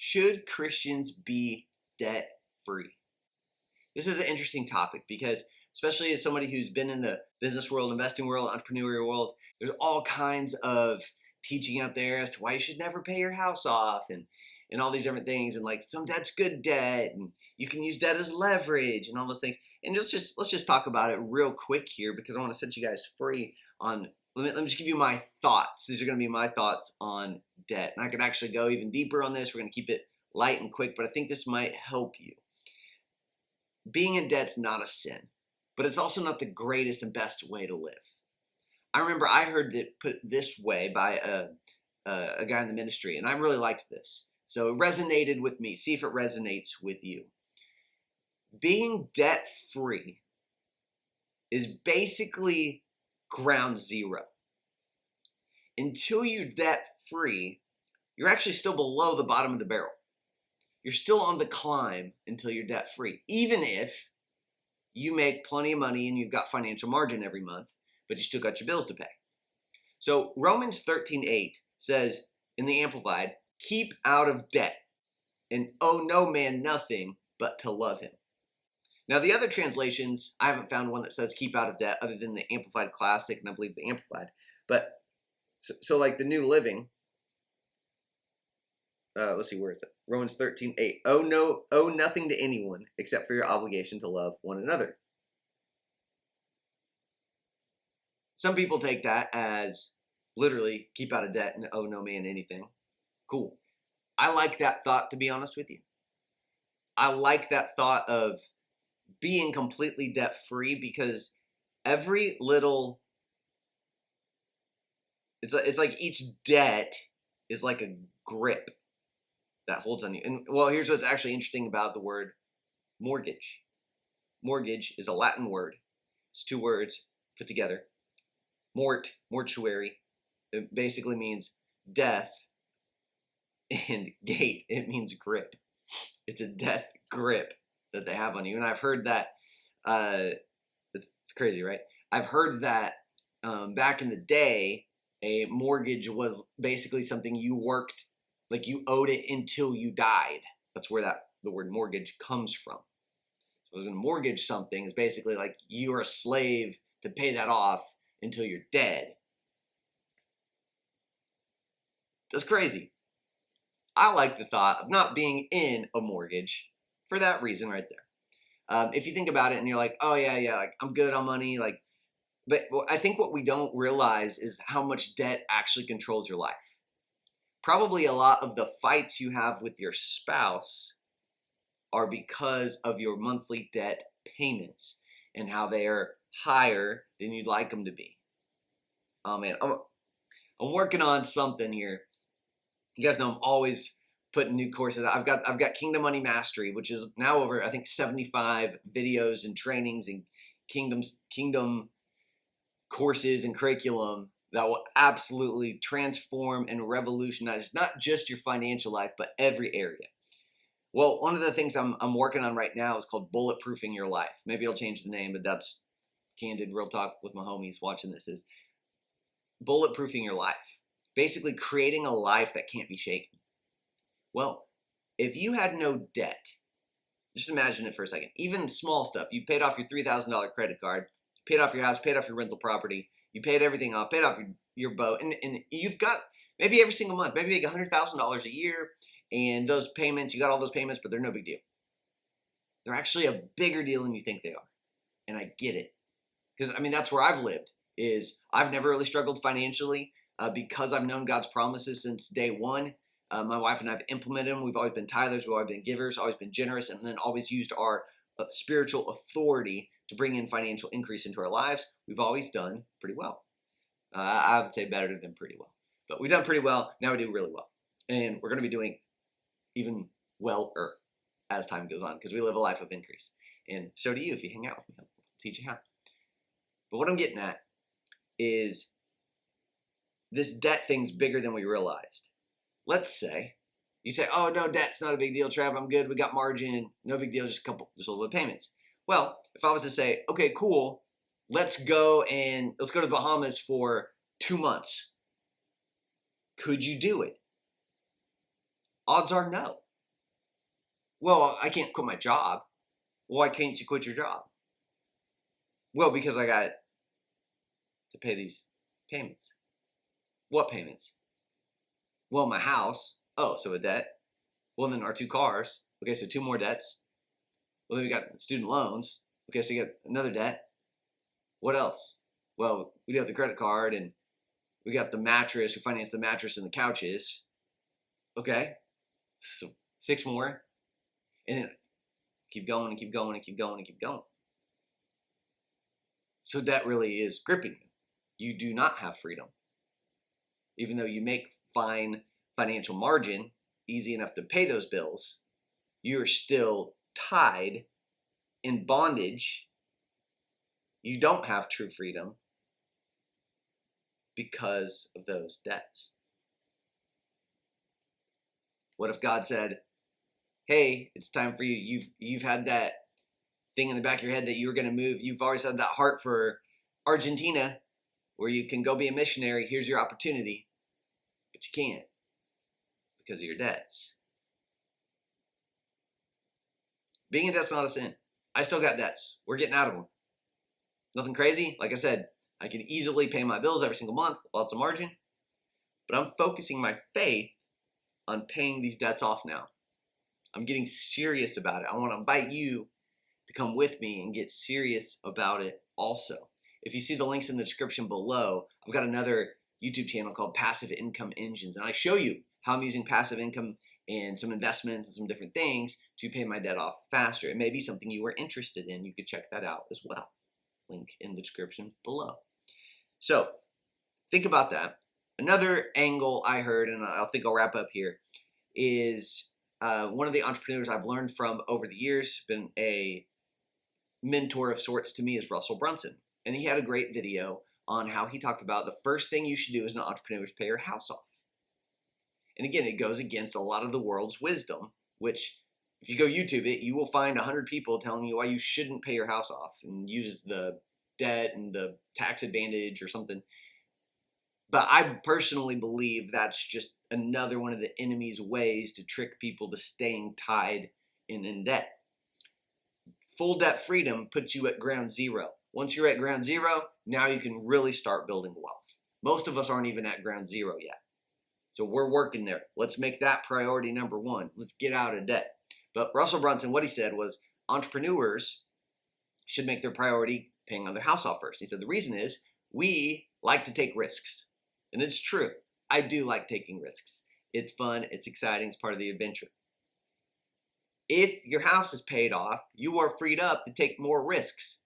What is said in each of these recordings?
Should Christians be debt free? This is an interesting topic because, especially as somebody who's been in the business world, investing world, entrepreneurial world, there's all kinds of teaching out there as to why you should never pay your house off and all these different things, and like some debt's good debt and you can use debt as leverage and all those things. And let's just talk about it real quick here because I want to set you guys free on. Let me just give you my thoughts. These are going to be my thoughts on debt. And I could actually go even deeper on this. We're going to keep it light and quick, but I think this might help you. Being in debt's not a sin, but it's also not the greatest and best way to live. I remember I heard it put this way by a guy in the ministry, and I really liked this. So it resonated with me. See if it resonates with you. Being debt-free is basically ground zero. Until you're debt-free, you're actually still below the bottom of the barrel. You're still on the climb until you're debt-free, even if you make plenty of money and you've got financial margin every month, but you still got your bills to pay. So Romans 13:8 says in the Amplified, keep out of debt and owe no man nothing but to love him. Now the other translations, I haven't found one that says keep out of debt other than the Amplified Classic, and I believe the Amplified. But so like the New Living, let's see, where is it? Romans 13:8. Owe nothing to anyone except for your obligation to love one another. Some people take that as literally keep out of debt and owe no man anything. Cool. I like that thought, to be honest with you. I like that thought of being completely debt free because every little, it's like each debt is like a grip that holds on you. And well, here's what's actually interesting about the word mortgage. Mortgage is a Latin word. It's two words put together. Mortuary. It basically means death, and gate, it means grip. It's a death grip that they have on you. And I've heard that, it's crazy, right? I've heard that back in the day, a mortgage was basically something you worked, like you owed it until you died. That's where the word mortgage comes from. So it was a mortgage something is basically like you are a slave to pay that off until you're dead. That's crazy. I like the thought of not being in a mortgage for that reason right there. If you think about it and you're like, oh yeah, like I'm good on money, like, but I think what we don't realize is how much debt actually controls your life. Probably a lot of the fights you have with your spouse are because of your monthly debt payments and how they are higher than you'd like them to be. Oh man, I'm working on something here. You guys know I'm always putting new courses out. I've got Kingdom Money Mastery, which is now over, I think, 75 videos and trainings and kingdom courses and curriculum that will absolutely transform and revolutionize not just your financial life, but every area. Well, one of the things I'm working on right now is called bulletproofing your life. Maybe I'll change the name, but that's candid real talk with my homies watching this is bulletproofing your life. Basically creating a life that can't be shaken. Well, if you had no debt, just imagine it for a second. Even small stuff. You paid off your $3,000 credit card, paid off your house, paid off your rental property, you paid everything off, paid off your boat, and you've got maybe every single month, maybe you make $100,000 a year, and those payments, you got all those payments, but they're no big deal. They're actually a bigger deal than you think they are. And I get it. Because, I mean, that's where I've lived, is I've never really struggled financially. Because I've known God's promises since day one. My wife and I have implemented them. We've always been tithers, we've always been givers, always been generous, and then always used our spiritual authority to bring in financial increase into our lives. We've always done pretty well. I would say better than pretty well. But we've done pretty well. Now we do really well. And we're going to be doing even well-er as time goes on because we live a life of increase. And so do you if you hang out with me. I'll teach you how. But what I'm getting at is this debt thing's bigger than we realized. Let's say you say, oh no, debt's not a big deal, Trav, I'm good, we got margin, no big deal, just a little bit of payments. Well, if I was to say, okay, cool, let's go to the Bahamas for 2 months. Could you do it? Odds are no. Well, I can't quit my job. Why can't you quit your job? Well, because I got to pay these payments. What payments? Well, my house. Oh, so a debt. Well, then our 2 cars. Okay, so 2 more debts. Well, then we got student loans. Okay, so you got another debt. What else? Well, we do have the credit card, and we got the mattress. We financed the mattress and the couches. Okay, so 6 more. And then keep going and keep going and keep going and keep going. So debt really is gripping you. You do not have freedom. Even though you make fine financial margin, easy enough to pay those bills, you're still tied in bondage. You don't have true freedom because of those debts. What if God said, hey, it's time for you. You've had that thing in the back of your head that you were going to move. You've always had that heart for Argentina where you can go be a missionary. Here's your opportunity. But you can't because of your debts. Being in debt's not a sin. I still got debts. We're getting out of them. Nothing crazy. Like I said, I can easily pay my bills every single month, lots of margin. But I'm focusing my faith on paying these debts off now. I'm getting serious about it. I want to invite you to come with me and get serious about it also. If you see the links in the description below, I've got another YouTube channel called Passive Income Engines, and I show you how I'm using passive income and some investments and some different things to pay my debt off faster. It may be something you are interested in. You could check that out as well. Link in the description below. So think about that. Another angle I heard, and I think I'll wrap up here, is one of the entrepreneurs I've learned from over the years, been a mentor of sorts to me, is Russell Brunson. And he had a great video on how he talked about the first thing you should do as an entrepreneur is pay your house off. And again, it goes against a lot of the world's wisdom, which if you go YouTube it, you will find 100 people telling you why you shouldn't pay your house off and use the debt and the tax advantage or something. But I personally believe that's just another one of the enemy's ways to trick people to staying tied in debt. Full debt freedom puts you at ground zero. Once you're at ground zero, now you can really start building wealth. Most of us aren't even at ground zero yet. So we're working there. Let's make that priority number 1. Let's get out of debt. But Russell Brunson, what he said was entrepreneurs should make their priority paying on their house off first. He said the reason is we like to take risks. And it's true. I do like taking risks. It's fun. It's exciting. It's part of the adventure. If your house is paid off, you are freed up to take more risks.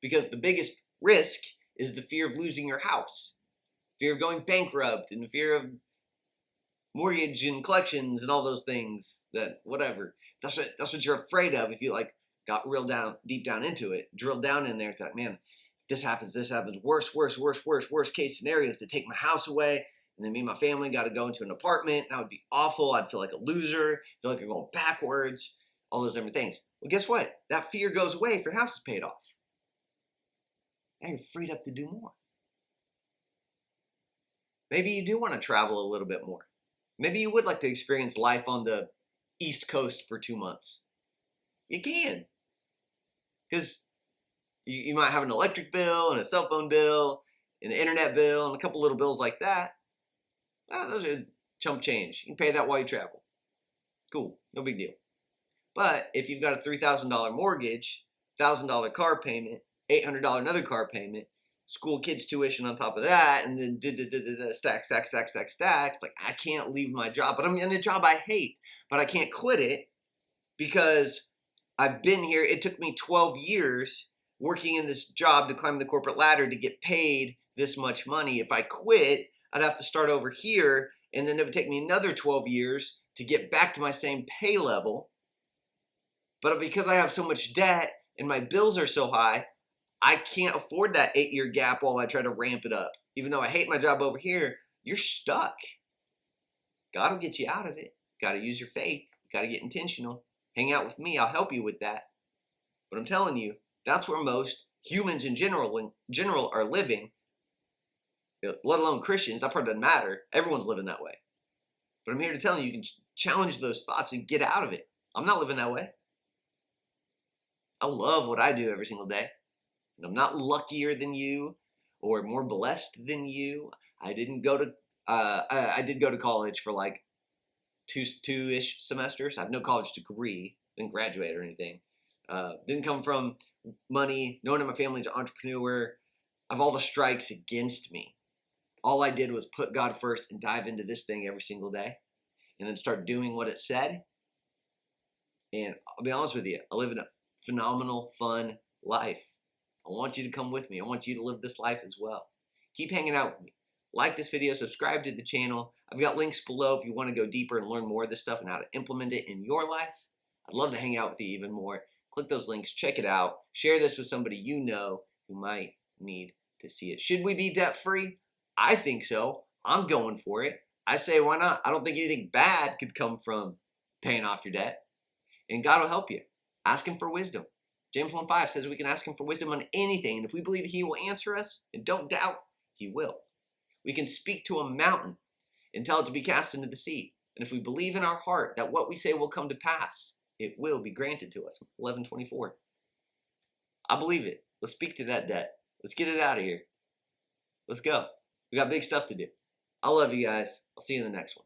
Because the biggest risk is the fear of losing your house, fear of going bankrupt, and the fear of mortgage and collections and all those things that whatever. That's what you're afraid of if you like got real down, deep down into it, drilled down in there. Like, man, this happens. Worst case scenario is to take my house away. And then me and my family got to go into an apartment. That would be awful. I'd feel like a loser. Feel like I'm going backwards. All those different things. Well, guess what? That fear goes away if your house is paid off. Now you're freed up to do more. Maybe you do want to travel a little bit more. Maybe you would like to experience life on the East Coast for 2 months. You can. Because you might have an electric bill and a cell phone bill and an internet bill and a couple little bills like that. Well, those are chump change. You can pay that while you travel. Cool. No big deal. But if you've got a $3,000 mortgage, $1,000 car payment, $800 another car payment, school kids tuition on top of that, and then stack. It's like, I can't leave my job, but I'm in a job I hate, but I can't quit it because I've been here. It took me 12 years working in this job to climb the corporate ladder to get paid this much money. If I quit, I'd have to start over here, and then it would take me another 12 years to get back to my same pay level. But because I have so much debt and my bills are so high, I can't afford that 8-year gap while I try to ramp it up. Even though I hate my job over here, you're stuck. God will get you out of it. Got to use your faith. Got to get intentional. Hang out with me. I'll help you with that. But I'm telling you, that's where most humans in general are living, let alone Christians. That part doesn't matter. Everyone's living that way. But I'm here to tell you, you can challenge those thoughts and get out of it. I'm not living that way. I love what I do every single day. And I'm not luckier than you or more blessed than you. I didn't go to I did go to college for like two-ish semesters. I have no college degree, didn't graduate or anything. Didn't come from money. No one in my family's an entrepreneur. I have all the strikes against me. All I did was put God first and dive into this thing every single day and then start doing what it said. And I'll be honest with you, I live in a phenomenal, fun life. I want you to come with me. I want you to live this life as well. Keep hanging out with me. Like this video, subscribe to the channel. I've got links below if you want to go deeper and learn more of this stuff and how to implement it in your life. I'd love to hang out with you even more. Click those links, check it out. Share this with somebody you know who might need to see it. Should we be debt-free? I think so. I'm going for it. I say, why not? I don't think anything bad could come from paying off your debt. And God will help you. Ask him for wisdom. James 1:5 says we can ask him for wisdom on anything. And if we believe he will answer us, and don't doubt, he will. We can speak to a mountain and tell it to be cast into the sea. And if we believe in our heart that what we say will come to pass, it will be granted to us. 11:24. I believe it. Let's speak to that debt. Let's get it out of here. Let's go. We got big stuff to do. I love you guys. I'll see you in the next one.